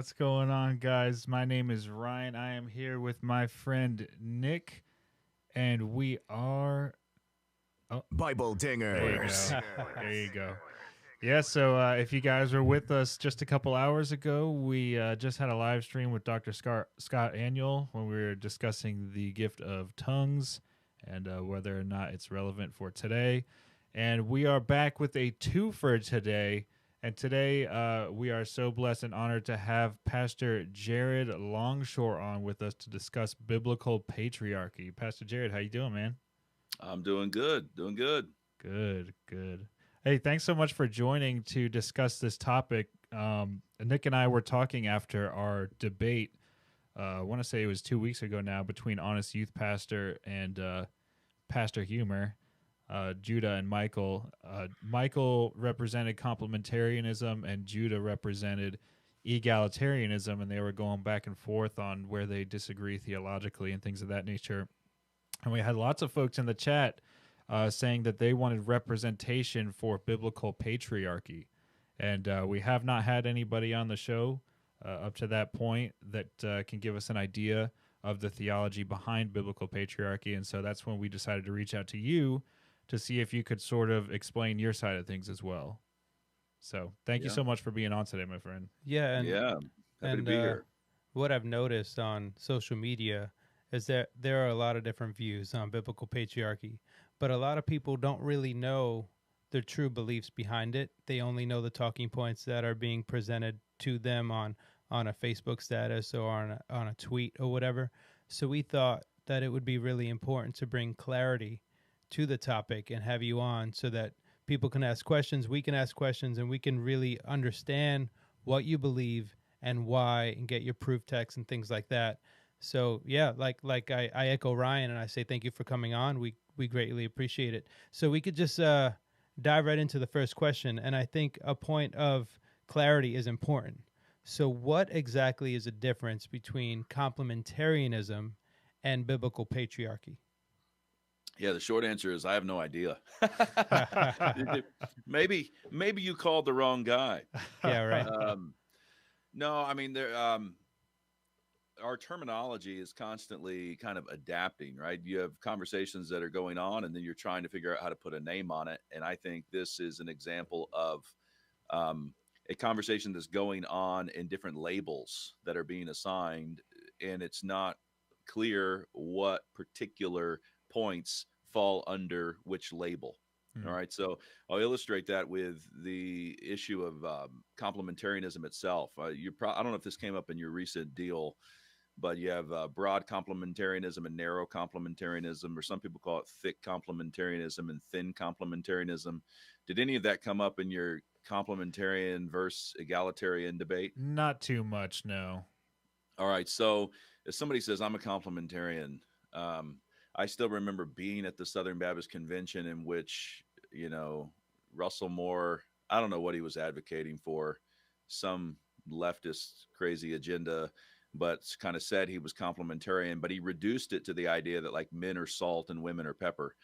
What's going on, guys? My name is Ryan. I am here with my friend Nick, and we are. Oh, Bible there you go. Dingers. There you go. Yeah, so if you guys were with us just a couple hours ago, we just had a live stream with Dr. Scott Annual when we were discussing the gift of tongues and whether or not it's relevant for today. And we are back with a twofer today. And today we are so blessed and honored to have Pastor Jared Longshore on with us to discuss biblical patriarchy. Pastor Jared, how you doing, man? I'm doing good. Doing good. Good, good. Hey, thanks so much for joining to discuss this topic. Nick and I were talking after our debate. I want to say it was 2 weeks ago now between Honest Youth Pastor and Pastor Humor, Judah and Michael. Michael represented complementarianism, and Judah represented egalitarianism, and they were going back and forth on where they disagree theologically and things of that nature. And we had lots of folks in the chat saying that they wanted representation for biblical patriarchy. And we have not had anybody on the show up to that point that can give us an idea of the theology behind biblical patriarchy. And so that's when we decided to reach out to you to see if you could sort of explain your side of things as well. So thank you so much for being on today, my friend. Yeah, Happy to be here. What I've noticed on social media is that there are a lot of different views on biblical patriarchy, but a lot of people don't really know the true beliefs behind it. They only know the talking points that are being presented to them on a Facebook status or on a tweet or whatever. So we thought that it would be really important to bring clarity to the topic and have you on so that people can ask questions, we can ask questions, and we can really understand what you believe and why and get your proof text and things like that. So yeah, like I echo Ryan and I say thank you for coming on. We greatly appreciate it. So we could just dive right into the first question, and I think a point of clarity is important. So what exactly is the difference between complementarianism and biblical patriarchy? Yeah, the short answer is I have no idea. maybe you called the wrong guy. Yeah, right. No, I mean our terminology is constantly kind of adapting, right? You have conversations that are going on, and then you're trying to figure out how to put a name on it. And I think this is an example of a conversation that's going on in different labels that are being assigned, and it's not clear what particular points fall under which label. All right, so I'll illustrate that with the issue of complementarianism itself. I don't know if this came up in your recent deal, but you have broad complementarianism and narrow complementarianism, or some people call it thick complementarianism and thin complementarianism. Did any of that come up in your complementarian versus egalitarian debate? Not too much, no. All right, so if somebody says I'm a complementarian, I still remember being at the Southern Baptist Convention in which, Russell Moore, I don't know what he was advocating for, some leftist crazy agenda, but kind of said he was complementarian, but he reduced it to the idea that like men are salt and women are pepper,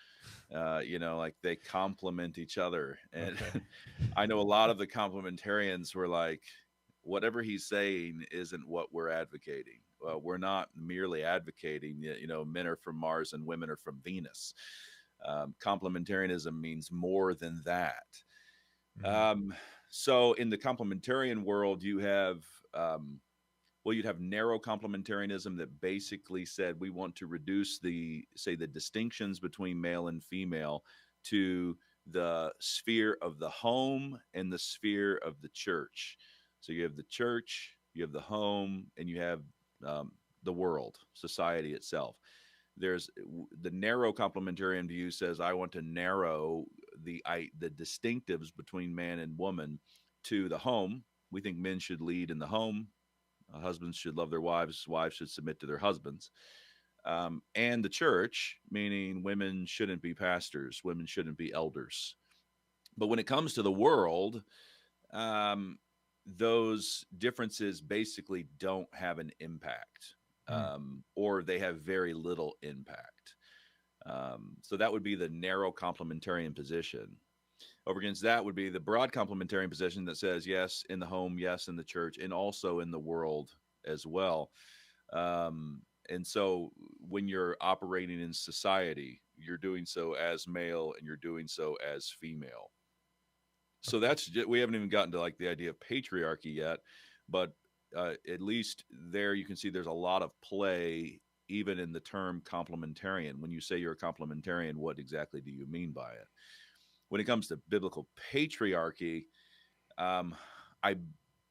like they complement each other. And okay. I know a lot of the complementarians were like, whatever he's saying isn't what we're advocating. We're not merely advocating, men are from Mars and women are from Venus. Complementarianism means more than that. Mm-hmm. So in the complementarian world, you have, you'd have narrow complementarianism that basically said we want to reduce the distinctions between male and female to the sphere of the home and the sphere of the church. So you have the church, you have the home, and you have the world, society itself. There's the narrow complementarian view says I want to narrow the distinctives between man and woman to the home. We think men should lead in the home. Husbands should love their wives. Wives should submit to their husbands. And the church, meaning women shouldn't be pastors. Women shouldn't be elders. But when it comes to the world, those differences basically don't have an impact, or they have very little impact. So that would be the narrow complementarian position. Over against that would be the broad complementarian position that says yes in the home, yes in the church, and also in the world as well. And so when you're operating in society, you're doing so as male and you're doing so as female. So Okay. we haven't even gotten to like the idea of patriarchy yet, but at least there you can see there's a lot of play even in the term complementarian. When you say you're a complementarian, what exactly do you mean by it? When it comes to biblical patriarchy, um, I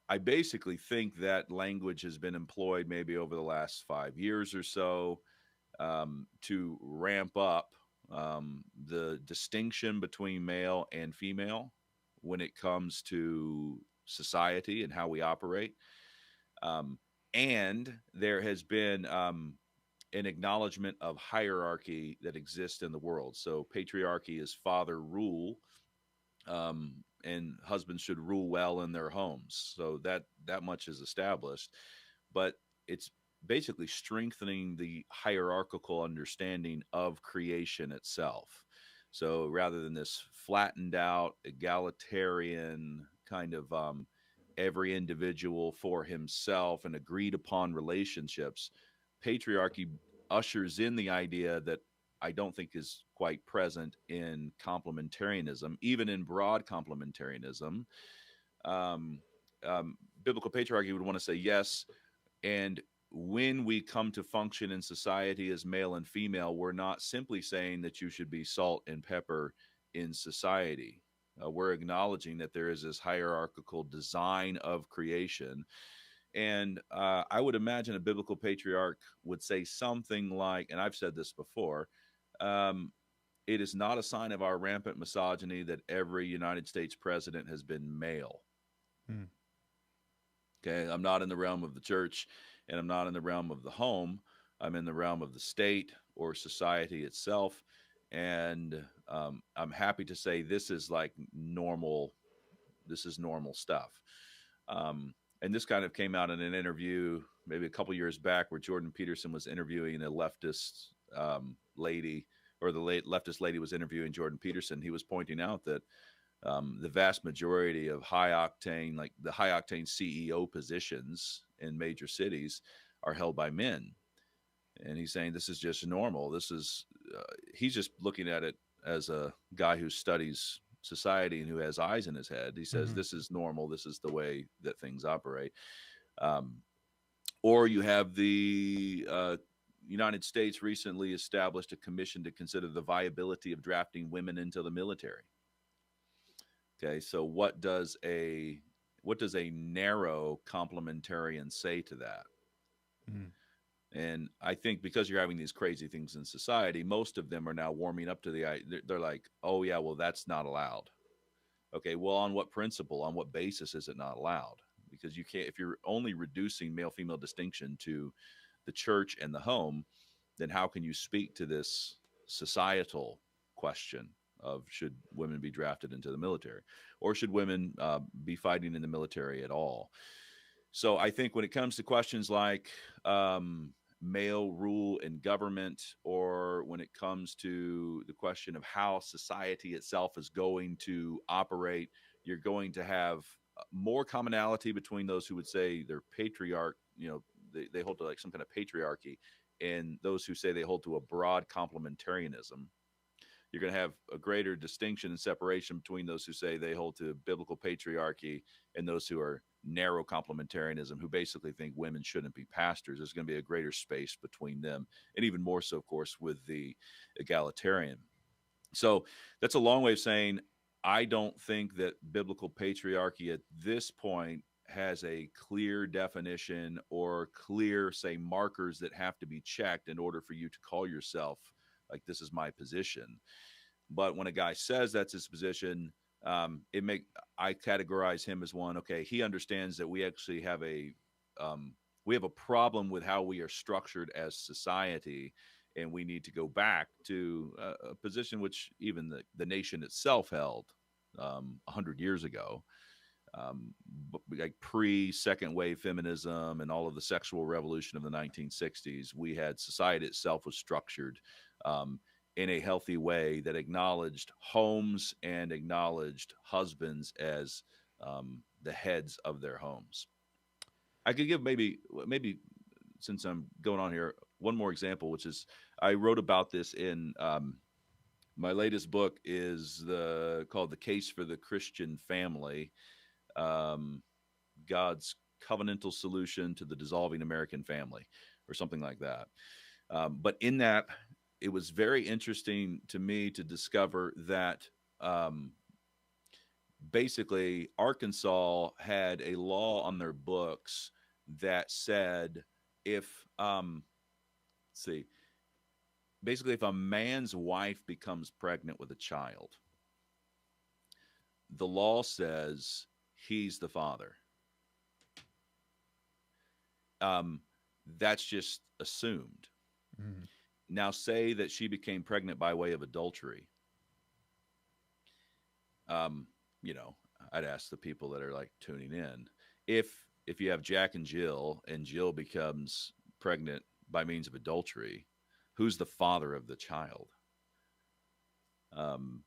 I basically think that language has been employed maybe over the last 5 years or so to ramp up the distinction between male and female when it comes to society and how we operate. Um, and there has been an acknowledgement of hierarchy that exists in the world. So patriarchy is father rule, and husbands should rule well in their homes. So that much is established, but it's basically strengthening the hierarchical understanding of creation itself. So rather than this flattened out egalitarian kind of every individual for himself and agreed upon relationships, patriarchy ushers in the idea that I don't think is quite present in complementarianism, even in broad complementarianism. Um, Biblical patriarchy would want to say yes. And when we come to function in society as male and female, we're not simply saying that you should be salt and pepper in society. We're acknowledging that there is this hierarchical design of creation. And I would imagine a biblical patriarch would say something like, and I've said this before, um, it is not a sign of our rampant misogyny that every United States president has been male. Hmm. Okay. I'm not in the realm of the church and I'm not in the realm of the home. I'm in the realm of the state or society itself. And I'm happy to say this is like normal. This is normal stuff. Um, and this kind of came out in an interview maybe a couple years back where Jordan Peterson was interviewing a leftist lady, or the late leftist lady was interviewing Jordan Peterson. He was pointing out that the vast majority of high octane, like the high octane CEO positions in major cities, are held by men. And he's saying this is just normal. This is, he's just looking at it as a guy who studies society and who has eyes in his head. He says Mm-hmm. this is normal. This is the way that things operate. Um, or you have the United States recently established a commission to consider the viability of drafting women into the military. Okay, so what does a narrow complementarian say to that? Mm-hmm. And I think because you're having these crazy things in society, most of them are now warming up to they're like, oh yeah, well that's not allowed. Okay, well on what principle, on what basis is it not allowed? Because you can't, if you're only reducing male female distinction to the church and the home, then how can you speak to this societal question of should women be drafted into the military, or should women be fighting in the military at all? So I think when it comes to questions like male rule in government, or when it comes to the question of how society itself is going to operate, you're going to have more commonality between those who would say they're patriarch, they hold to like some kind of patriarchy, and those who say they hold to a broad complementarianism. You're going to have a greater distinction and separation between those who say they hold to biblical patriarchy and those who are narrow complementarianism, who basically think women shouldn't be pastors. There's going to be a greater space between them, and even more so, of course, with the egalitarian. So that's a long way of saying I don't think that biblical patriarchy at this point has a clear definition or clear, say, markers that have to be checked in order for you to call yourself like this is my position. But when a guy says that's his position, it make I categorize him as one. Okay, he understands that we actually have a problem with how we are structured as society, and we need to go back to a position which even the nation itself held 100 years ago, like pre second wave feminism and all of the sexual revolution of the 1960s. We had society itself was structured. Um, in a healthy way that acknowledged homes and acknowledged husbands as the heads of their homes. I could give maybe since I'm going on here one more example, which is I wrote about this in my latest book is called "The Case for the Christian Family." Um, God's covenantal solution to the dissolving American family, or something like that. But in that, it was very interesting to me to discover that basically Arkansas had a law on their books that said if, let's see, basically if a man's wife becomes pregnant with a child, the law says he's the father. That's just assumed. Mm. Now, say that she became pregnant by way of adultery. Um, you know, I'd ask the people that are like tuning in if you have Jack and Jill becomes pregnant by means of adultery, who's the father of the child? Um,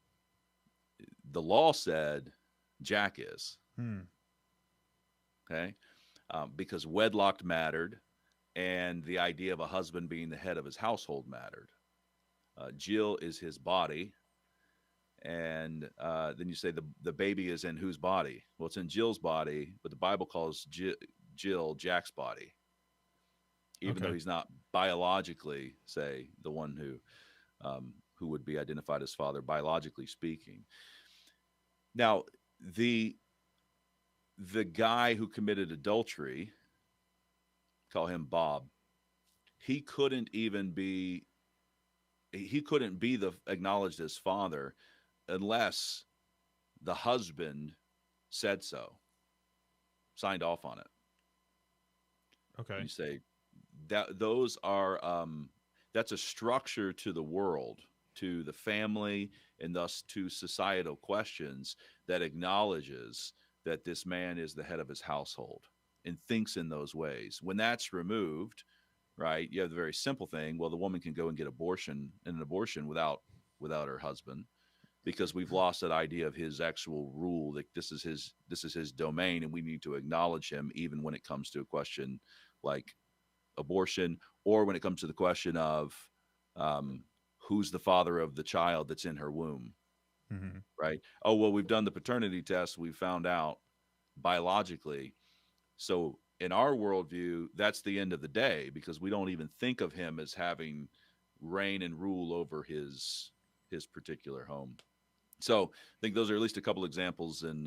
the law said Jack is. Hmm. Okay, because wedlock mattered, and the idea of a husband being the head of his household mattered. Jill is his body, and then you say the baby is in whose body? Well, it's in Jill's body, but the Bible calls Jill Jack's body, even though Okay. he's not biologically, say, the one who would be identified as father, biologically speaking. Now, the the guy who committed adultery, call him Bob, he couldn't even be he couldn't be the acknowledged as father unless the husband said so, signed off on it. Okay. You say that those are that's a structure to the world, to the family, and thus to societal questions that acknowledges that this man is the head of his household and thinks in those ways. When that's removed, right, you have the very simple thing. Well, the woman can go and get an abortion without her husband, because we've lost that idea of his actual rule, that this is his domain, and we need to acknowledge him even when it comes to a question like abortion, or when it comes to the question of um, who's the father of the child that's in her womb, Mm-hmm. right? Oh, well, we've done the paternity test, we found out biologically. So in our worldview, that's the end of the day, because we don't even think of him as having reign and rule over his particular home. So I think those are at least a couple examples, and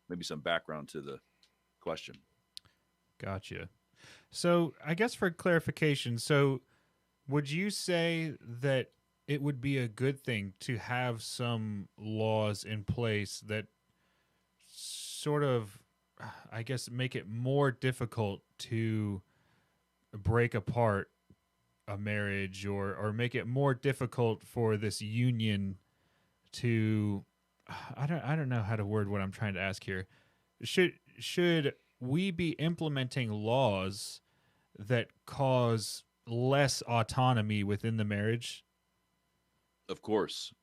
maybe some background to the question. Gotcha. So I guess for clarification, so would you say that it would be a good thing to have some laws in place that sort of, I guess, make it more difficult to break apart a marriage, or make it more difficult for this union to, I don't know how to word what I'm trying to ask here. Should we be implementing laws that cause less autonomy within the marriage? Of course.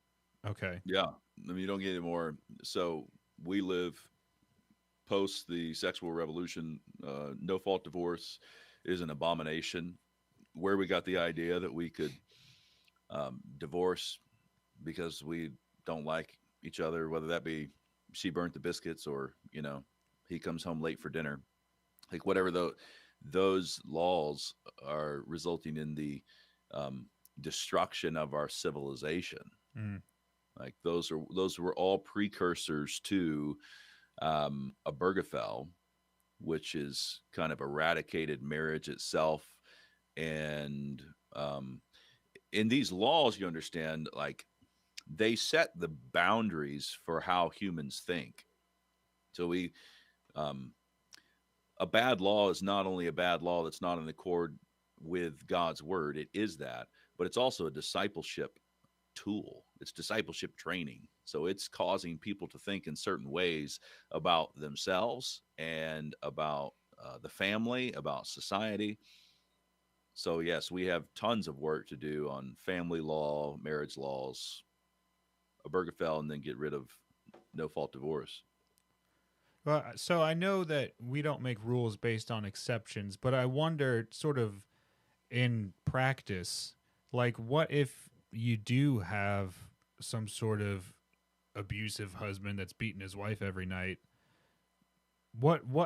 Okay. Yeah. I mean, you don't get any more. So we live post the sexual revolution. No fault divorce is an abomination. Where we got the idea that we could divorce because we don't like each other, whether that be she burnt the biscuits, or, he comes home late for dinner, like whatever those laws are resulting in the destruction of our civilization. Mm. Like those were all precursors to a Bergefell, which is kind of eradicated marriage itself. And in these laws, you understand, like, they set the boundaries for how humans think. So a bad law is not only a bad law that's not in accord with God's word, it is that, but it's also a discipleship tool. It's discipleship training. So it's causing people to think in certain ways about themselves and about the family, about society. So yes, we have tons of work to do on family law, marriage laws, Obergefell, and then get rid of no fault divorce. Well, so I know that we don't make rules based on exceptions, but I wonder, sort of in practice, like, what if you do have some sort of abusive husband that's beating his wife every night?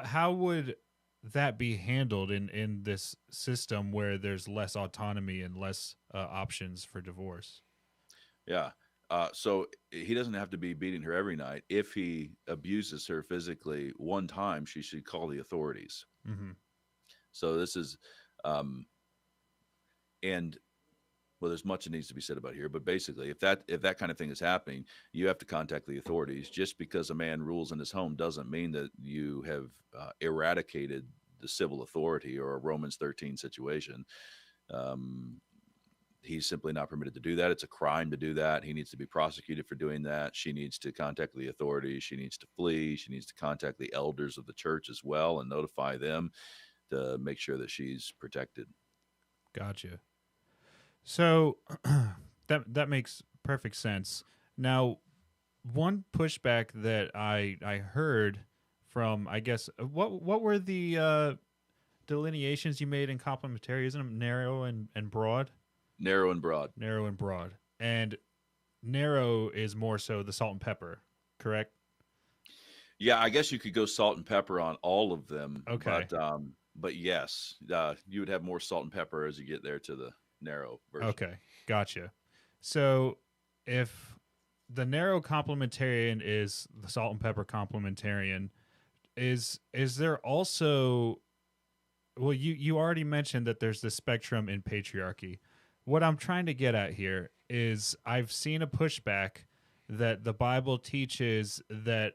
How would that be handled in this system where there's less autonomy and less options for divorce? Yeah. So he doesn't have to be beating her every night. If he abuses her physically one time, she should call the authorities. Mm-hmm. So this is, um, and well, there's much that needs to be said about here, but basically, if that kind of thing is happening, you have to contact the authorities. Just because a man rules in his home doesn't mean that you have eradicated the civil authority or a Romans 13 situation. Um, he's simply not permitted to do that. It's a crime to do that. He needs to be prosecuted for doing that. She needs to contact the authorities. She needs to flee. She needs to contact the elders of the church as well and notify them to make sure that she's protected. Gotcha. So that makes perfect sense. Now, one pushback that I heard from, I guess, what were the delineations you made in complementarianism? Narrow and broad. Narrow and broad. Narrow and broad. And narrow is more so the salt and pepper, correct? Yeah, I guess you could go salt and pepper on all of them. Okay. But yes, you would have more salt and pepper as you get there to the narrow version. Okay, gotcha. So if the narrow complementarian is the salt and pepper complementarian, is there also, well, you already mentioned that there's the spectrum in patriarchy. What I'm trying to get at here is I've seen a pushback that the Bible teaches that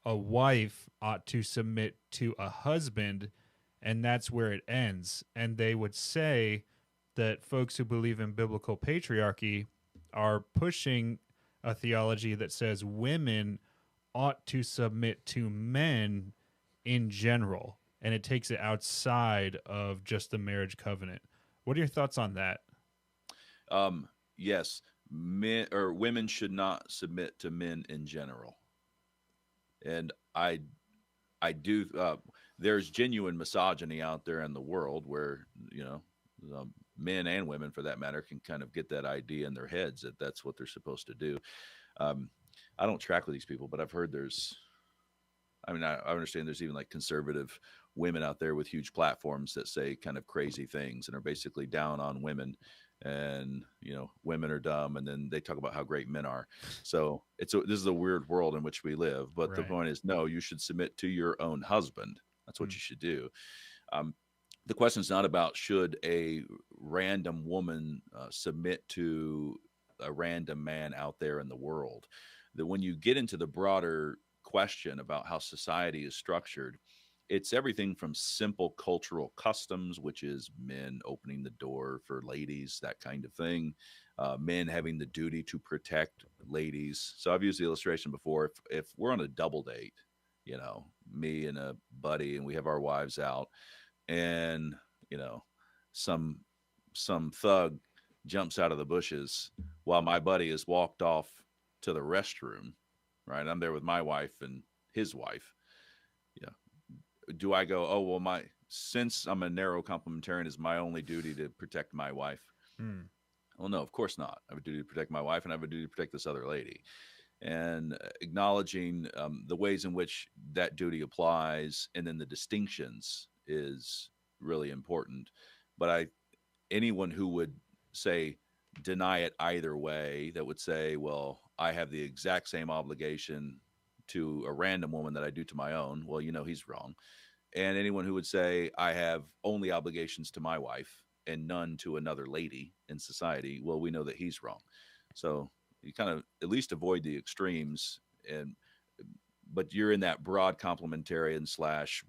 a wife ought to submit to a husband, and that's where it ends. And they would say that folks who believe in biblical patriarchy are pushing a theology that says women ought to submit to men in general, and it takes it outside of just the marriage covenant. What are your thoughts on that? Yes, men or women should not submit to men in general, and I do. There's genuine misogyny out there in the world where men and women, for that matter, can kind of get that idea in their heads that that's what they're supposed to do. Um, I don't track with these people, but I've heard there's. I mean, I understand there's even like conservative women out there with huge platforms that say kind of crazy things and are basically down on women, and women are dumb, and then they talk about how great men are. So this is a weird world in which we live. But the Right. point is, no, you should submit to your own husband. That's what Mm. you should do. Um, the question is not about should a random woman submit to a random man out there in the world. That when you get into the broader question about how society is structured, it's everything from simple cultural customs, which is men opening the door for ladies, that kind of thing, men having the duty to protect ladies. So I've used the illustration before. If we're on a double date, me and a buddy, and we have our wives out, and some thug jumps out of the bushes while my buddy has walked off to the restroom, right? I'm there with my wife and his wife. Do I go, oh, well, since I'm a narrow complementarian, is my only duty to protect my wife? Mm. Well, no, of course not. I have a duty to protect my wife, and I have a duty to protect this other lady. And acknowledging the ways in which that duty applies, and then the distinctions, is really important. But anyone who would say deny it either way, that would say, well, I have the exact same obligation to a random woman that I do to my own, well, he's wrong. And anyone who would say I have only obligations to my wife and none to another lady in society, well, we know that he's wrong. So you kind of at least avoid the extremes, but you're in that broad complementarian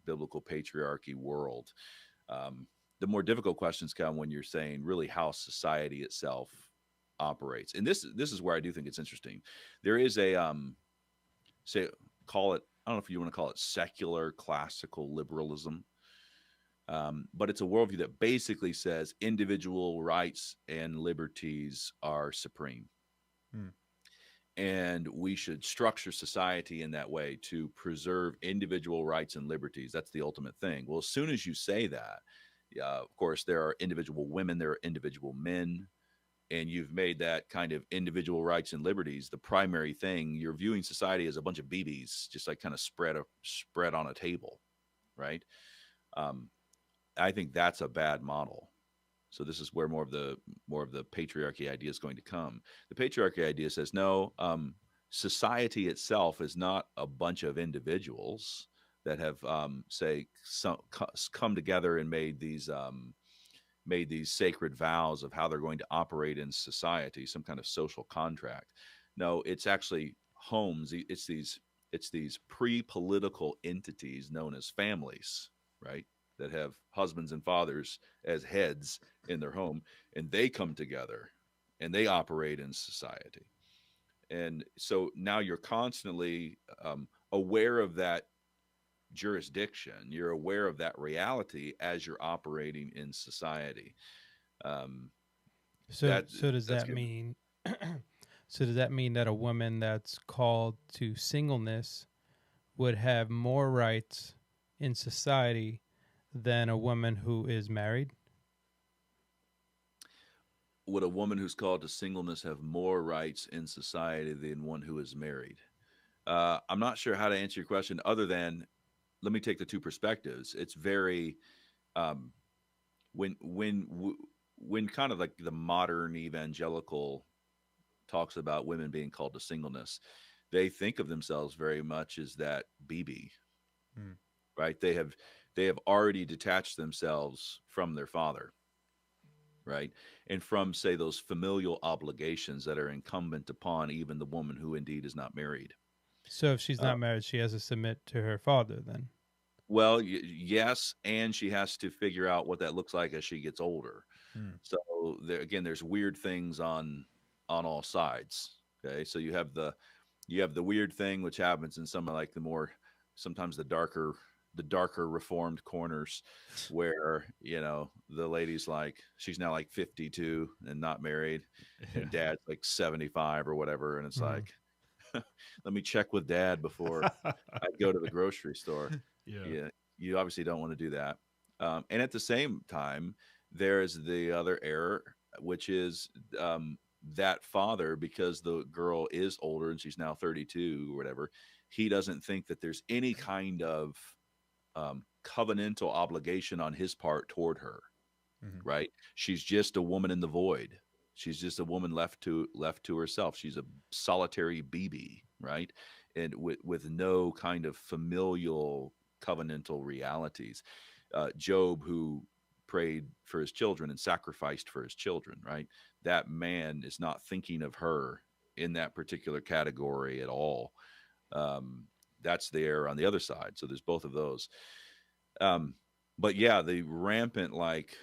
/ biblical patriarchy world. The more difficult questions come when you're saying really how society itself operates. And this is where I do think it's interesting. There is a say, call it, I don't know if you want to call it secular classical liberalism, But it's a worldview that basically says individual rights and liberties are supreme. Hmm. And we should structure society in that way to preserve individual rights and liberties. That's the ultimate thing. Well, as soon as you say that, yeah, of course, there are individual women, there are individual men, and you've made that kind of individual rights and liberties the primary thing. You're viewing society as a bunch of BBs, just like kind of spread on a table, right? Um, I think that's a bad model. So this is where more of the patriarchy idea is going to come. The patriarchy idea says no, society itself is not a bunch of individuals that have, say, come together and made these sacred vows of how they're going to operate in society, some kind of social contract. No, it's actually homes. It's these pre-political entities known as families, right? That have husbands and fathers as heads in their home, and they come together and they operate in society. And so now you're constantly aware of that jurisdiction. You're aware of that reality as you're operating in society. Um, So that so does that's that good. mean so does that mean that a woman that's called to singleness would have more rights in society than a woman who is married? Would a woman who's called to singleness have more rights in society than one who is married? I'm not sure how to answer your question other than let me take the two perspectives. It's very um, when when kind of like the modern evangelical talks about women being called to singleness, they think of themselves very much as that BB, Hmm. right? They have already detached themselves from their father, right? And from, say, those familial obligations that are incumbent upon even the woman who indeed is not married. So if she's Uh, not married, she has to submit to her father then. well, yes, and she has to figure out what that looks like as she gets older. Hmm. So there, again, there's weird things on all sides. Okay, so you have the weird thing which happens in some of like the more sometimes the darker reformed corners where the lady's like she's now like 52 and not married Yeah. and dad's like 75 or whatever and it's Mhm. like let me check with dad before I go to the grocery store. Yeah. Yeah, you obviously don't want to do that. And at the same time, there's the other error, which is that father, because the girl is older and she's now 32 or whatever, he doesn't think that there's any kind of covenantal obligation on his part toward her, Hmm. right? She's just a woman in the void. She's just a woman left to herself. She's a solitary BB, right? And with no kind of familial covenantal realities. Job, who prayed for his children and sacrificed for his children, right? That man is not thinking of her in that particular category at all. Um, that's there on the other side. So there's both of those. Um, but yeah, the rampant like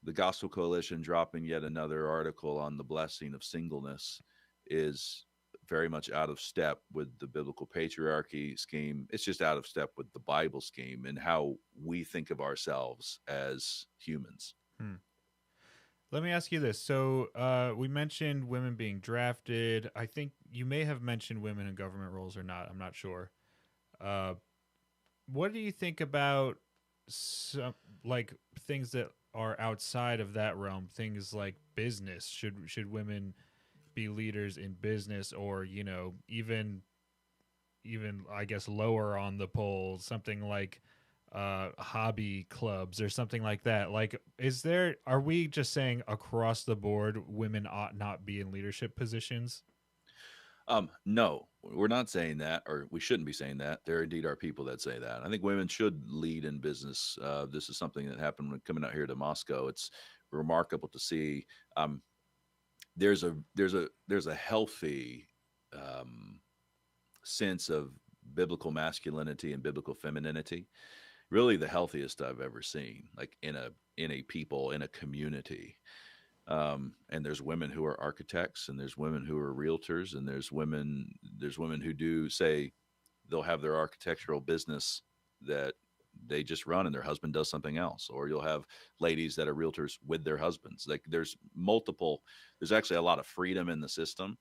the Gospel Coalition dropping yet another article on the blessing of singleness is very much out of step with the biblical patriarchy scheme. It's just out of step with the Bible scheme and how we think of ourselves as humans. Hmm. Let me ask you this. So, we mentioned women being drafted. I think you may have mentioned women in government roles or not. I'm not sure. Uh, what do you think about some like things that are outside of that realm? Things like business. Should women be leaders in business, or even I guess lower on the polls, something like hobby clubs or something like that. Like, are we just saying across the board women ought not be in leadership positions? No, we're not saying that, or we shouldn't be saying that. There indeed are people that say that. I think women should lead in business. This is something that happened when coming out here to Moscow. It's remarkable to see. There's a healthy um, sense of biblical masculinity and biblical femininity, really the healthiest I've ever seen, like in a people, in a community. And there's women who are architects, and there's women who are realtors, and there's women who do say they'll have their architectural business that they just run and their husband does something else. Or you'll have ladies that are realtors with their husbands. Like there's actually a lot of freedom in the system.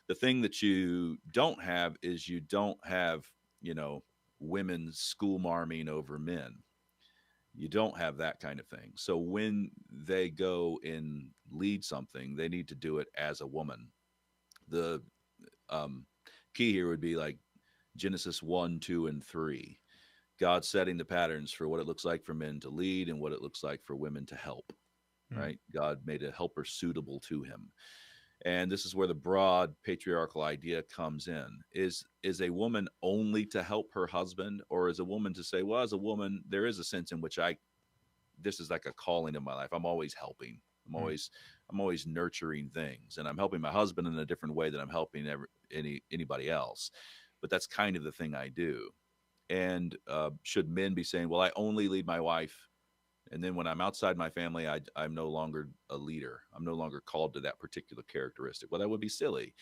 The thing that you don't have is you don't have, women school marming over men. You don't have that kind of thing. So when they go and lead something, they need to do it as a woman. The um, key here would be like Genesis 1, 2, and 3. God setting the patterns for what it looks like for men to lead and what it looks like for women to help, right? God made a helper suitable to him. And this is where the broad patriarchal idea comes in. Is a woman only to help her husband, or is a woman to say, well, as a woman, there is a sense in which this is like a calling in my life. I'm always helping. I'm always nurturing things, and I'm helping my husband in a different way than I'm helping anybody else. But that's kind of the thing I do. And should men be saying, well, I only lead my wife, and then when I'm outside my family, I'm no longer a leader. I'm no longer called to that particular characteristic. Well, that would be silly.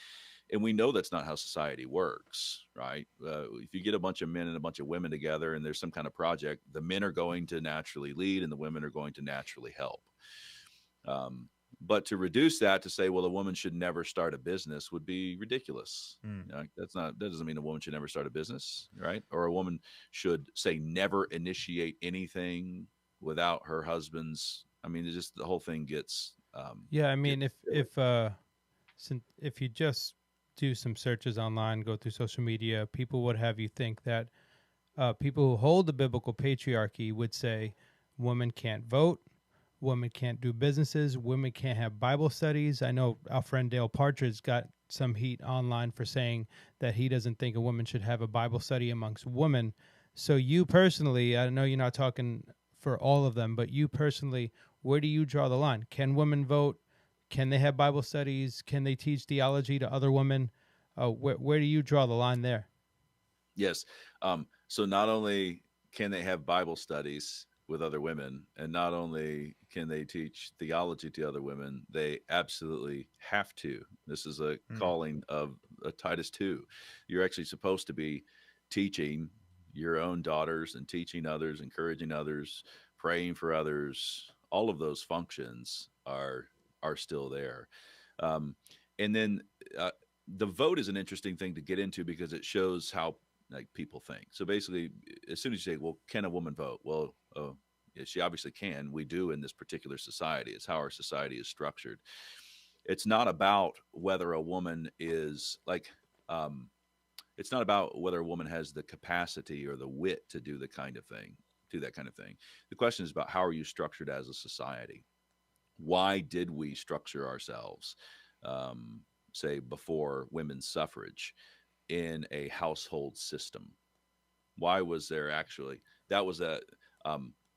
And we know that's not how society works, right? If you get a bunch of men and a bunch of women together and there's some kind of project, the men are going to naturally lead and the women are going to naturally help. But to reduce that to say, well, a woman should never start a business would be ridiculous. That doesn't mean a woman should never start a business, right? Or a woman should say never initiate anything without her husband's. I mean, it's just the whole thing gets. Yeah, I mean, if you just do some searches online, go through social media, people would have you think that people who hold the biblical patriarchy would say women can't vote, women can't do businesses, women can't have Bible studies. I know our friend Dale Partridge got some heat online for saying that he doesn't think a woman should have a Bible study amongst women. So you personally, I know you're not talking for all of them, but you personally, where do you draw the line? Can women vote? Can they have Bible studies? Can they teach theology to other women? Where do you draw the line there? Yes. So not only can they have Bible studies with other women, and not only can they teach theology to other women, they absolutely have to. This is a calling of Titus 2. You're actually supposed to be teaching your own daughters and teaching others, encouraging others, praying for others. All of those functions are still there. And then the vote is an interesting thing to get into because it shows how like people think. So basically, as soon as you say, well, can a woman vote? Well, yeah, she obviously can. We do in this particular society. It's how our society is structured. It's not about whether a woman is like, it's not about whether a woman has the capacity or the wit to do that kind of thing. The question is about how are you structured as a society? Why did we structure ourselves, say, before women's suffrage in a household system? Why was there actually, that was the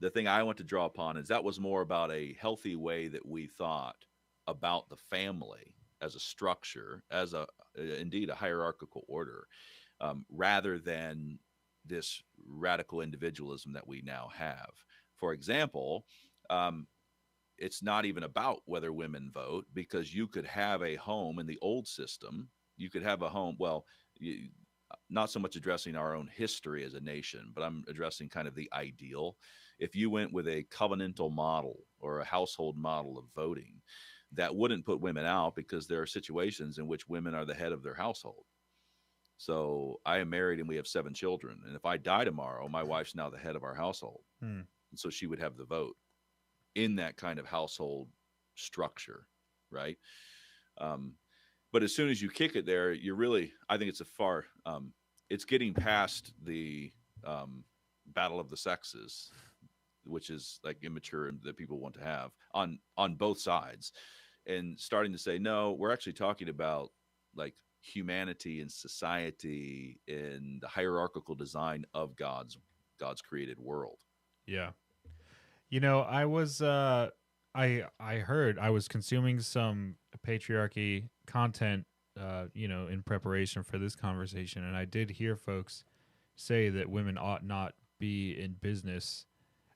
thing I want to draw upon is that was more about a healthy way that we thought about the family as a structure, as indeed a hierarchical order, rather than this radical individualism that we now have. For example, it's not even about whether women vote, because you could have a home in the old system. You could have a home, not so much addressing our own history as a nation, but I'm addressing kind of the ideal. If you went with a covenantal model or a household model of voting, that wouldn't put women out because there are situations in which women are the head of their household. So I am married and we have 7 children. And if I die tomorrow, my wife's now the head of our household. And so she would have the vote in that kind of household structure, right? But as soon as you kick it there, you're really, I think it's getting past the battle of the sexes, which is like immature and that people want to have on both sides, and starting to say, no, we're actually talking about like humanity and society in the hierarchical design of God's created world. Yeah. I was I heard I was consuming some patriarchy content in preparation for this conversation, and I did hear folks say that women ought not be in business.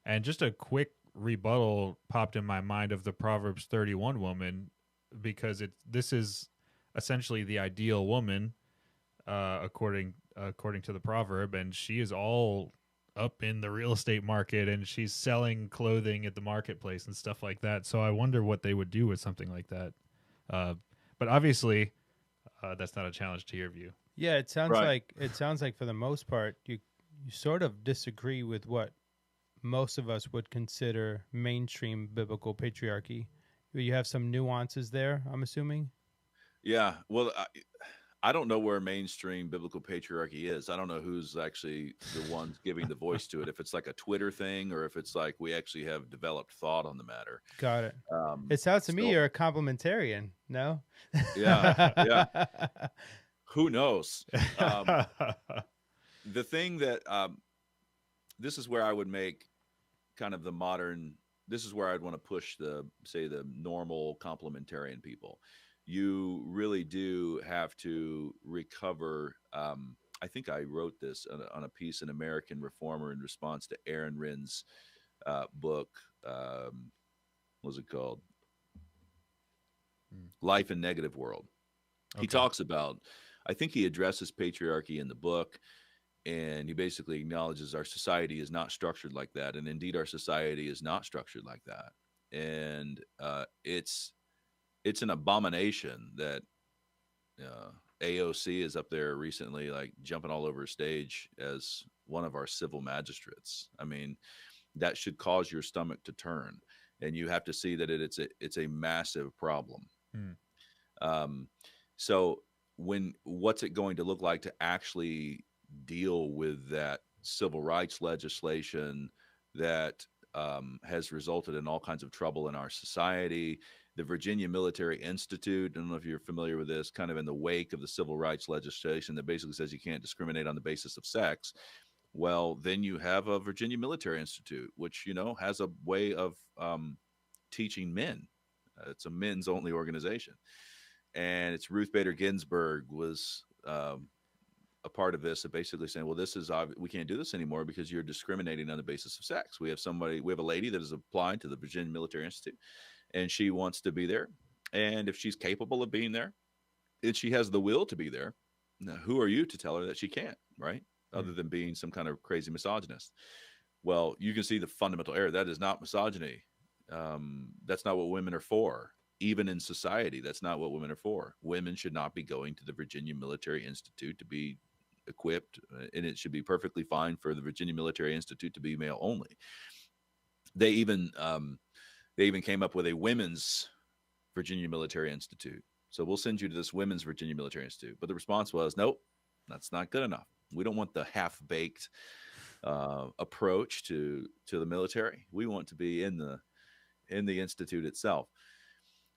And just a quick rebuttal popped in my mind of the Proverbs 31 woman, because this is essentially the ideal woman according to the proverb, and she is all up in the real estate market and she's selling clothing at the marketplace and stuff like that. So I wonder what they would do with something like that. But obviously, that's not a challenge to your view. Yeah, it sounds Right. like for the most part you sort of disagree with what most of us would consider mainstream biblical patriarchy. You have some nuances there, I'm assuming. Yeah. Well, I don't know where mainstream biblical patriarchy is. I don't know who's actually the ones giving the voice to it. If it's like a Twitter thing, or if it's like we actually have developed thought on the matter. Got it. It sounds to me So you're a complementarian. No. yeah, yeah. Who knows? The thing that this is where I would make kind of the modern. This is where I'd want to push the normal complementarian people. You really do have to recover. I think I wrote this on a piece in American Reformer in response to Aaron Rinn's book. What was it called? Life in Negative World. Okay. He talks about, I think he addresses patriarchy in the book, and he basically acknowledges our society is not structured like that. And indeed, our society is not structured like that. And it's an abomination that AOC is up there recently, like jumping all over stage as one of our civil magistrates. I mean, that should cause your stomach to turn, and you have to see that it's a massive problem. So what's it going to look like to actually deal with that civil rights legislation that has resulted in all kinds of trouble in our society? The Virginia Military Institute, I don't know if you're familiar with this, kind of in the wake of the civil rights legislation that basically says you can't discriminate on the basis of sex. Well, then you have a Virginia Military Institute, which, has a way of teaching men. It's a men's only organization. And it's Ruth Bader Ginsburg was a part of this, of basically saying, well, we can't do this anymore because you're discriminating on the basis of sex. We have a lady that is applied to the Virginia Military Institute, and she wants to be there. And if she's capable of being there, and she has the will to be there, now, who are you to tell her that she can't, right? Other than being some kind of crazy misogynist. Well, you can see the fundamental error. That is not misogyny. That's not what women are for. Even in society, that's not what women are for. Women should not be going to the Virginia Military Institute to be equipped, and it should be perfectly fine for the Virginia Military Institute to be male only. They even came up with a women's Virginia Military Institute. So we'll send you to this women's Virginia Military Institute. But the response was, nope, that's not good enough. We don't want the half-baked approach to the military. We want to be in the institute itself.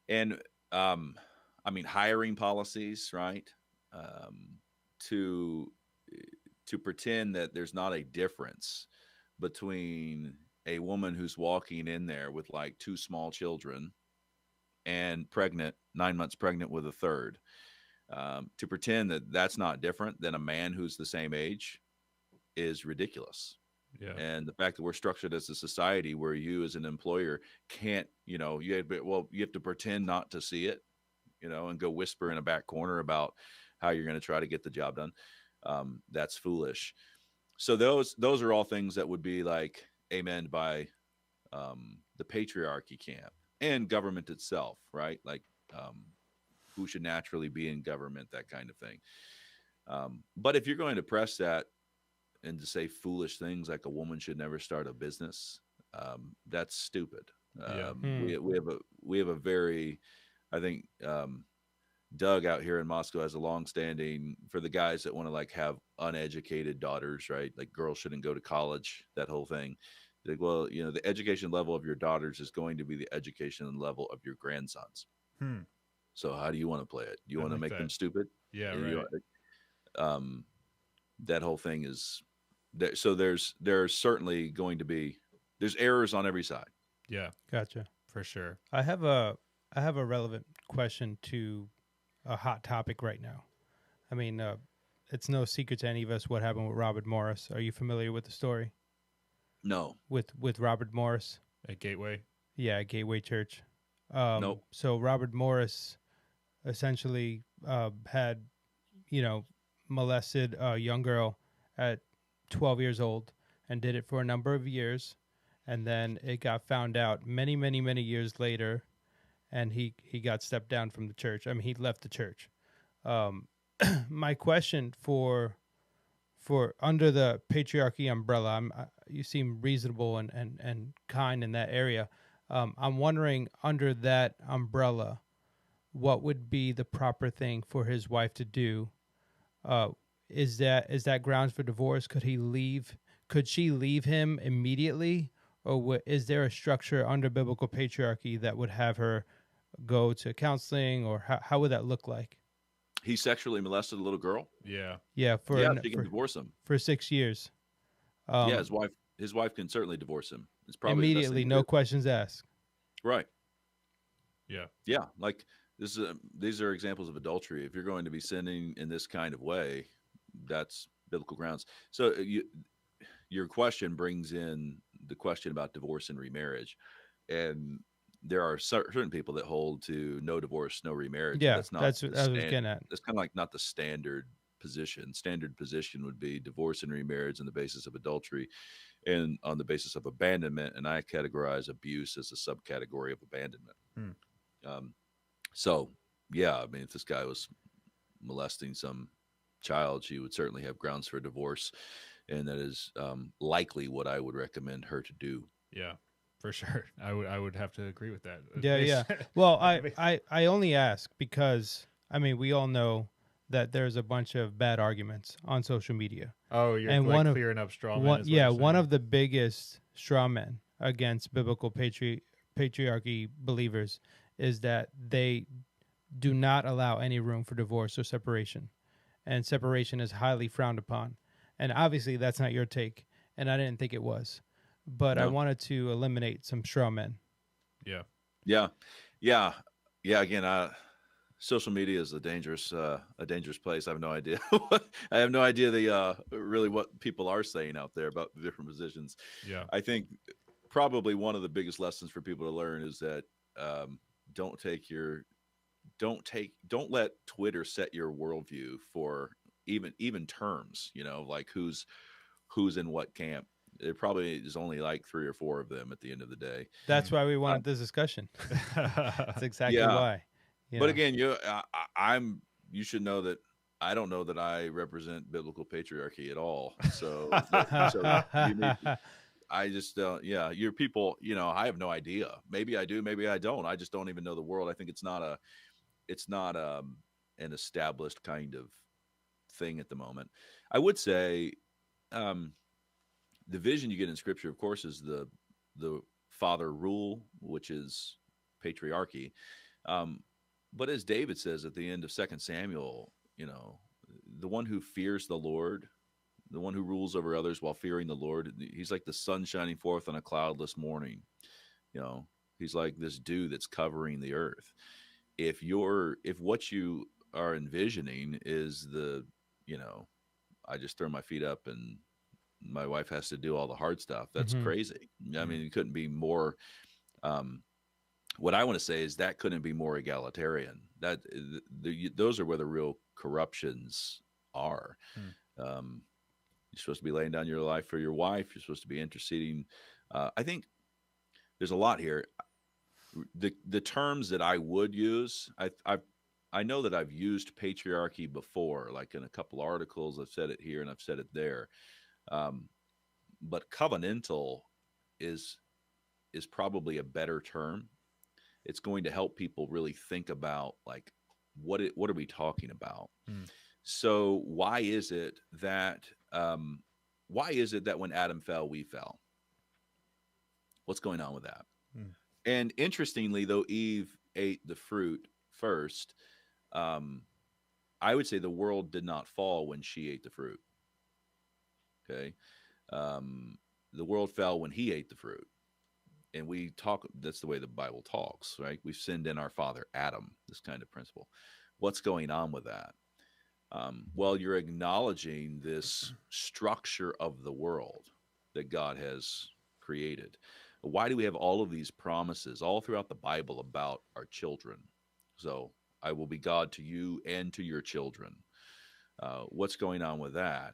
And hiring policies, right? To pretend that there's not a difference between a woman who's walking in there with like 2 small children and pregnant, 9 months pregnant with a third, to pretend that that's not different than a man who's the same age is ridiculous. Yeah. And the fact that we're structured as a society where you as an employer can't, you have to pretend not to see it, and go whisper in a back corner about how you're going to try to get the job done. That's foolish. So those are all things that would be like amen by the patriarchy camp and government itself, right? Like who should naturally be in government, that kind of thing. But if you're going to press that and to say foolish things like a woman should never start a business, that's stupid. We have a very, I think, Doug out here in Moscow has a long-standing, for the guys that want to like have uneducated daughters, right? Like girls shouldn't go to college, that whole thing. Like, well, the education level of your daughters is going to be the education level of your grandsons. So how do you want to play it? You want to make them stupid? Yeah, right. That whole thing is there. So there's certainly going to be, there's errors on every side. Yeah, gotcha. For sure. I have a relevant question to a hot topic right now. I mean, it's no secret to any of us what happened with Robert Morris. Are you familiar with the story? No. With Robert Morris at Gateway? Yeah, at Gateway Church. Nope. So Robert Morris essentially had, molested a young girl at 12 years old. and did it for a number of years, and then it got found out many years later, and he got stepped down from the church. I mean, he left the church. Um, my question for under the patriarchy umbrella, you seem reasonable and kind in that area. I'm wondering, under that umbrella, what would be the proper thing for his wife to do? Uh, is that grounds for divorce? Could he leave? Could she leave him immediately, or is there a structure under biblical patriarchy that would have her go to counseling, or how would that look like? He sexually molested a little girl. Yeah. Yeah, Yeah, she can divorce him. for 6 years. Yeah, his wife can certainly divorce him. It's probably the best Immediately, thing to no do. questions asked. Right. Yeah. Yeah, like these are examples of adultery. If you're going to be sinning in this kind of way, that's biblical grounds. So your question brings in the question about divorce and remarriage, and there are certain people that hold to no divorce, no remarriage. Yeah, That's not that's what I was getting at. That's kind of like not the standard position. Standard position would be divorce and remarriage on the basis of adultery, and on the basis of abandonment. And I categorize abuse as a subcategory of abandonment. Um, so, yeah, I mean, if this guy was molesting some child, she would certainly have grounds for divorce, and that is likely what I would recommend her to do. Yeah, for sure. I would have to agree with that. Yeah. Well, I only ask because, I mean, we all know that there's a bunch of bad arguments on social media. Oh, you're And like clearing up straw men. One of the biggest straw men against biblical patriarchy believers is that they do not allow any room for divorce or separation, and separation is highly frowned upon. And obviously that's not your take, and I didn't think it was, but I wanted to eliminate some straw men. Yeah. Again, social media is a dangerous place. I have no idea. I have no idea really what people are saying out there about the different positions. Yeah. I think probably one of the biggest lessons for people to learn is that don't let Twitter set your worldview for even terms, like who's in what camp. There probably is only like 3 or 4 of them at the end of the day. That's why we wanted this discussion. That's exactly why. But again, you should know that I don't know that I represent biblical patriarchy at all. So, I just don't. Yeah, your people. I have no idea. Maybe I do. Maybe I don't. I just don't even know the world. I think it's not an established kind of thing at the moment. I would say, the vision you get in Scripture, of course, is the father rule, which is patriarchy. But as David says at the end of 2 Samuel, the one who fears the Lord, the one who rules over others while fearing the Lord, he's like the sun shining forth on a cloudless morning. He's like this dew that's covering the earth. If what you are envisioning is I just throw my feet up and my wife has to do all the hard stuff, that's crazy. I mean, it couldn't be more. What I want to say is that couldn't be more egalitarian. That those are where the real corruptions are. You're supposed to be laying down your life for your wife. You're supposed to be interceding. I think there's a lot here. The terms that I would use, I know that I've used patriarchy before, like in a couple articles. I've said it here and I've said it there. But covenantal is probably a better term. It's going to help people really think about like what are we talking about? So why is it that when Adam fell, we fell? What's going on with that? And interestingly, though Eve ate the fruit first, I would say the world did not fall when she ate the fruit. Okay. The world fell when he ate the fruit. And that's the way the Bible talks, right? We've sinned in our father, Adam, this kind of principle. What's going on with that? Well, you're acknowledging this structure of the world that God has created. Why do we have all of these promises all throughout the Bible about our children? So I will be God to you and to your children. What's going on with that?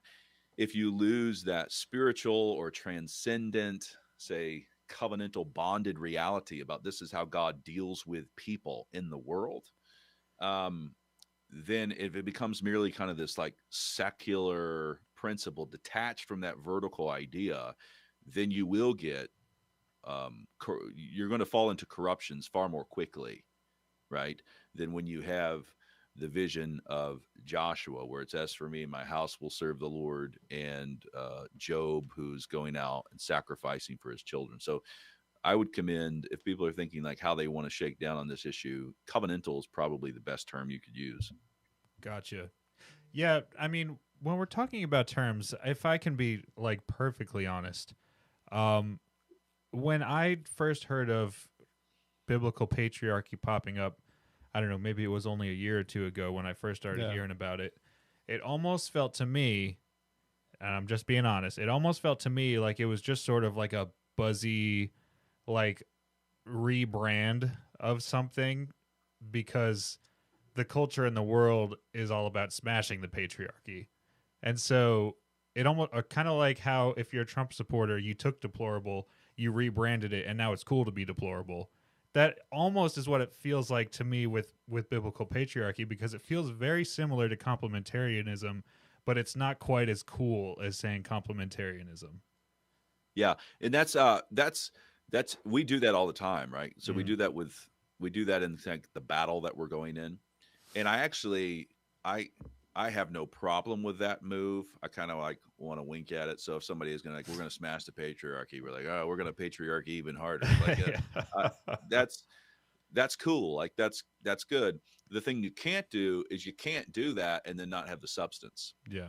if you lose that spiritual or transcendent, say, covenantal bonded reality about this is how God deals with people in the world, um, then if it becomes merely kind of this like secular principle detached from that vertical idea, then you will get you're going to fall into corruptions far more quickly, right? Than when you have the vision of Joshua, where it's as for me, my house will serve the Lord, and Job, who's going out and sacrificing for his children. So I would commend, if people are thinking like how they want to shake down on this issue, covenantal is probably the best term you could use. Gotcha. Yeah, I mean, when we're talking about terms, if I can be like perfectly honest, um, when I first heard of biblical patriarchy popping up, I don't know, maybe it was only a year or two ago when I first started hearing about it. It almost felt to me, and I'm just being honest, it almost felt to me like it was just sort of like a buzzy, like rebrand of something, because the culture in the world is all about smashing the patriarchy. And so it almost kind of like how if you're a Trump supporter, you took deplorable, you rebranded it, and now it's cool to be deplorable. That almost is what it feels like to me with biblical patriarchy, because it feels very similar to complementarianism, but it's not quite as cool as saying complementarianism. Yeah, and that's we do that all the time, right? So we do that in like the battle that we're going in. And I actually I have no problem with that move. I kind of like want to wink at it. So if somebody is gonna like, we're gonna smash the patriarchy, we're like, oh, we're gonna patriarchy even harder. Like that's cool. Like that's good. The thing you can't do is you can't do that and then not have the substance. Yeah.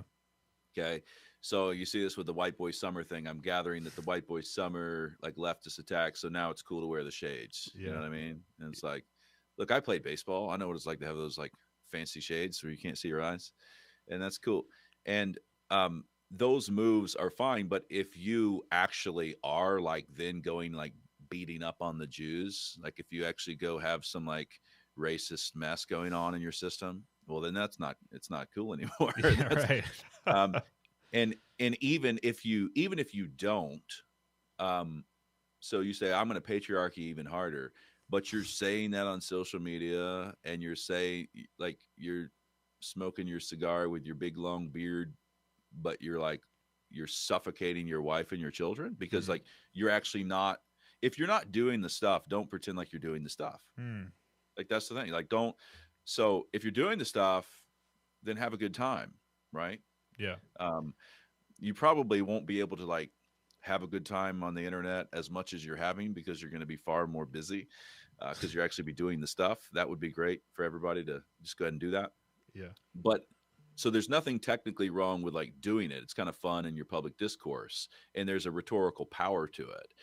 Okay. So you see this with the white boy summer thing. I'm gathering that the white boy summer like leftist attack. So now it's cool to wear the shades. Yeah. You know what I mean? And it's like, look, I played baseball. I know what it's like to have those like fancy shades where you can't see your eyes, and that's cool. And those moves are fine, but if you actually are like then going like beating up on the Jews, like if you actually go have some like racist mess going on in your system, well, then it's not cool anymore. Yeah, right. And even if you don't, so you say I'm going to patriarchy even harder, but you're saying that on social media, and you're saying like you're smoking your cigar with your big long beard, but you're suffocating your wife and your children because like you're actually not. If you're not doing the stuff, don't pretend like you're doing the stuff. Like that's the thing. Like don't. So if you're doing the stuff, then have a good time, right? Yeah. You probably won't be able to like have a good time on the internet as much as you're having, because you're going to be far more busy because you're actually be doing the stuff. That would be great for everybody to just go ahead and do that. Yeah. But so there's nothing technically wrong with like doing it. It's kind of fun in your public discourse, and there's a rhetorical power to it.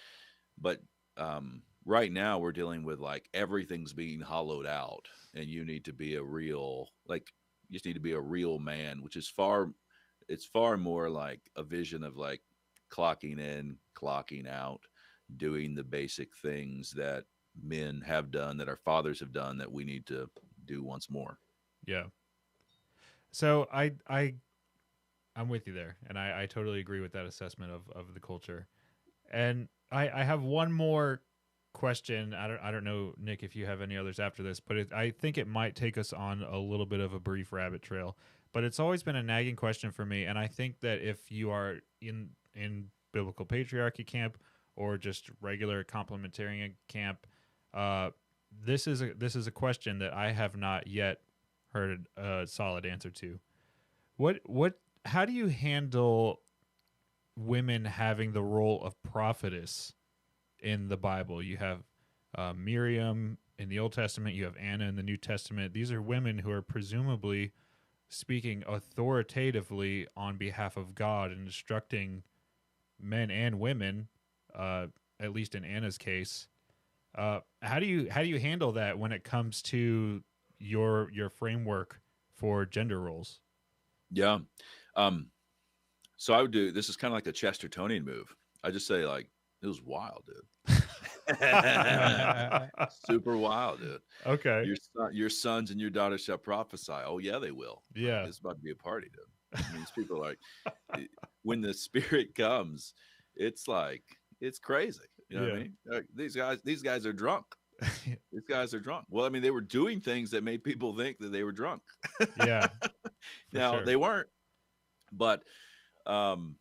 But right now we're dealing with like everything's being hollowed out, and you need to be a real, like, you just need to be a real man, which is it's far more like a vision of like clocking in, clocking out, doing the basic things that men have done, that our fathers have done, that we need to do once more. Yeah. So I'm with you there, and I totally agree with that assessment of the culture. And I have one more question. I don't know, Nick, if you have any others after this, but I think it might take us on a little bit of a brief rabbit trail. But it's always been a nagging question for me, and I think that if you are in biblical patriarchy camp or just regular complementarian camp, this is a question that I have not yet heard a solid answer to. How do you handle women having the role of prophetess in the Bible? You have Miriam in the Old Testament, you have Anna in the New Testament. These are women who are presumably speaking authoritatively on behalf of God and instructing men and women, at least in Anna's case. How do you handle that when it comes to your framework for gender roles? Yeah. So I would do, this is kind of like a Chestertonian move. I just say like, it was wild, dude. Super wild, dude. Okay. Your sons and your daughters shall prophesy. Oh yeah, they will. Yeah. Like, it's about to be a party, dude. I mean, these people are like, when the spirit comes, it's like it's crazy. You know what I Yeah. mean? Like, these guys are drunk. These guys are drunk. Well, I mean, they were doing things that made people think that they were drunk. Yeah, for Now sure. they weren't, but um,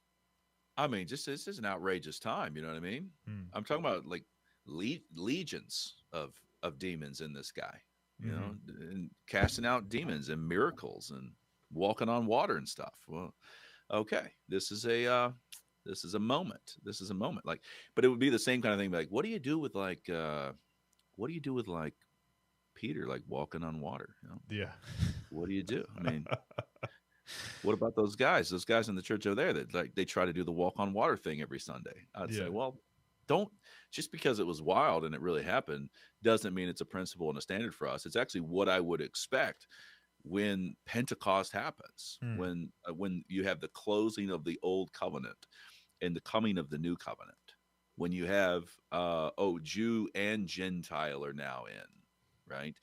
I mean, just this is an outrageous time. You know what I mean? Mm. I'm talking about like legions of demons in this guy. You Mm-hmm. know, and casting out demons and miracles and walking on water and stuff. Well, okay, this is a moment. This is a moment. Like, but it would be the same kind of thing. Like, what do you do with what do you do with like Peter, like walking on water? You know, Yeah. what do you do? I mean, what about those guys? Those guys in the church over there that like they try to do the walk on water thing every Sunday. I'd Yeah. say, well, don't just because it was wild and it really happened doesn't mean it's a principle and a standard for us. It's actually what I would expect when Pentecost happens, Mm. when you have the closing of the old covenant and the coming of the new covenant, when you have Jew and Gentile are now in, right?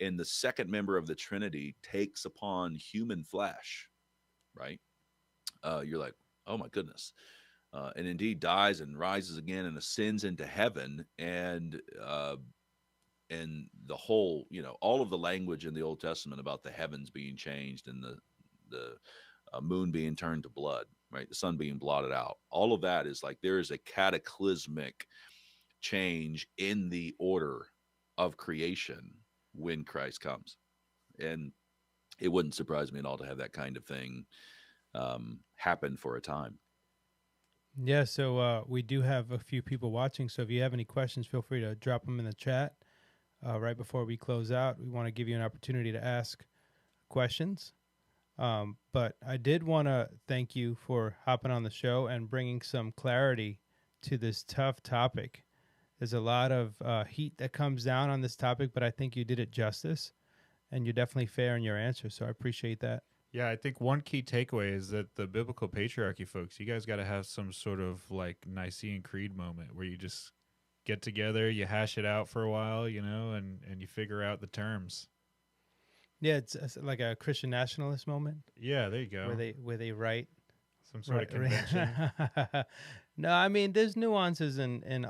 And the second member of the Trinity takes upon human flesh, right? You're like, oh my goodness. And indeed dies and rises again and ascends into heaven, and the whole, you know, all of the language in the Old Testament about the heavens being changed and the moon being turned to blood, right? The sun being blotted out. All of that is like there is a cataclysmic change in the order of creation when Christ comes, and it wouldn't surprise me at all to have that kind of thing happen for a time. Yeah, so we do have a few people watching. So if you have any questions, feel free to drop them in the chat. Right before we close out, we want to give you an opportunity to ask questions. But I did want to thank you for hopping on the show and bringing some clarity to this tough topic. There's a lot of heat that comes down on this topic, but I think you did it justice, and you're definitely fair in your answer. So I appreciate that. Yeah, I think one key takeaway is that the biblical patriarchy folks, you guys got to have some sort of like Nicene Creed moment where you just get together, you hash it out for a while, you know, and you figure out the terms. Yeah, it's like a Christian nationalist moment Yeah, there you go. where they write Some sort of convention. No, I mean there's nuances in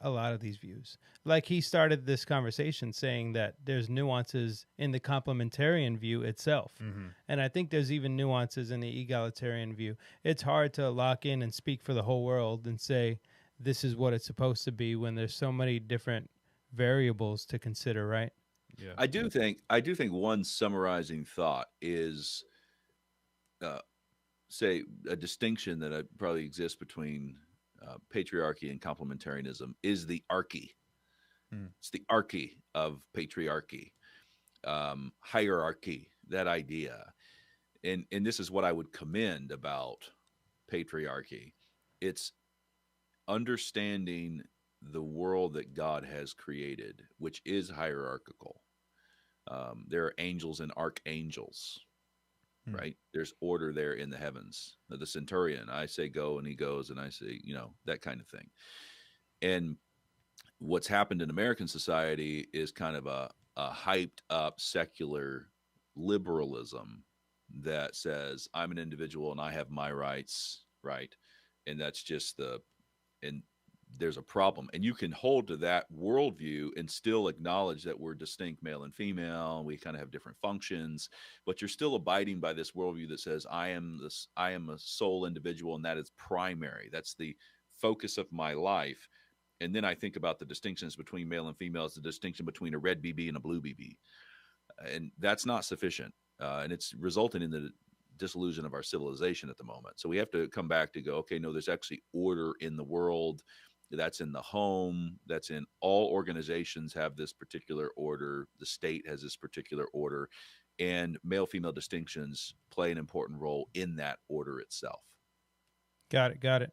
a lot of these views. Like he started this conversation saying that there's nuances in the complementarian view itself. Mm-hmm. And I think there's even nuances in the egalitarian view. It's hard to lock in and speak for the whole world and say this is what it's supposed to be when there's so many different variables to consider, right? Yeah. I do think one summarizing thought is say a distinction that probably exists between patriarchy and complementarianism is the archy. It's the archy of patriarchy, hierarchy, that idea. And this is what I would commend about patriarchy. It's understanding the world that God has created, which is hierarchical. There are angels and archangels, right? There's order there in the heavens. The centurion, I say go and he goes, and I say, you know, that kind of thing. And what's happened in American society is kind of a hyped up secular liberalism that says I'm an individual and I have my rights, right? And that's just and there's a problem. And you can hold to that worldview and still acknowledge that we're distinct male and female, and we kind of have different functions, but you're still abiding by this worldview that says I am a sole individual, and that is primary. That's the focus of my life. And then I think about the distinctions between male and female as the distinction between a red BB and a blue BB. And that's not sufficient. And it's resulting in the disillusion of our civilization at the moment. So we have to come back to go, okay, no, there's actually order in the world. That's in the home. That's in all organizations have this particular order. The state has this particular order. And male-female distinctions play an important role in that order itself. Got it.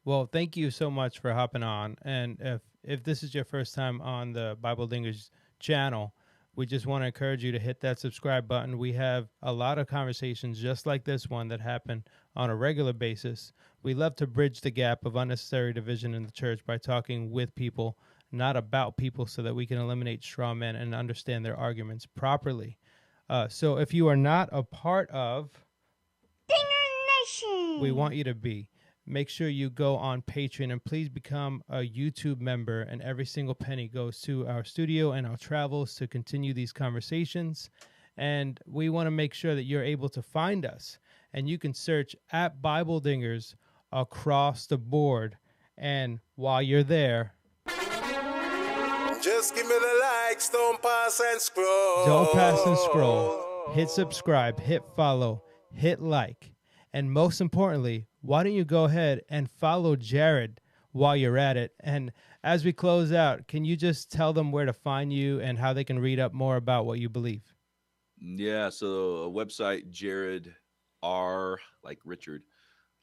Well, thank you so much for hopping on. And if this is your first time on the Bible Dingers channel, we just want to encourage you to hit that subscribe button. We have a lot of conversations just like this one that happen on a regular basis. We love to bridge the gap of unnecessary division in the church by talking with people, not about people, so that we can eliminate straw men and understand their arguments properly. So if you are not a part of we want you to be. Make sure you go on Patreon and please become a YouTube member. And every single penny goes to our studio and our travels to continue these conversations. And we want to make sure that you're able to find us. And you can search at Bible Dingers across the board. And while you're there, just give me the likes, don't pass and scroll. Don't pass and scroll. Hit subscribe, hit follow, hit like. And most importantly, why don't you go ahead and follow Jared while you're at it? And as we close out, can you just tell them where to find you and how they can read up more about what you believe? Yeah, so a website, Jared R, like Richard,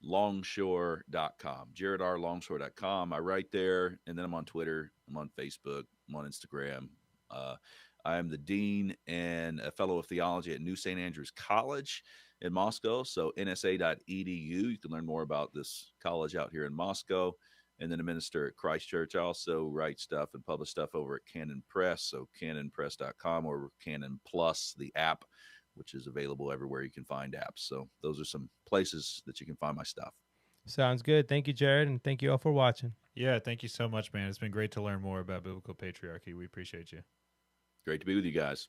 longshore.com. JaredRLongshore.com. I write there, and then I'm on Twitter, I'm on Facebook, I'm on Instagram. I am the dean and a fellow of theology at New St. Andrews College in Moscow. So nsa.edu. You can learn more about this college out here in Moscow. And then a minister at Christ Church. I also write stuff and publish stuff over at Canon Press. So canonpress.com or Canon Plus, the app, which is available everywhere you can find apps. So those are some places that you can find my stuff. Sounds good. Thank you, Jared. And thank you all for watching. Yeah, thank you so much, man. It's been great to learn more about biblical patriarchy. We appreciate you. Great to be with you guys.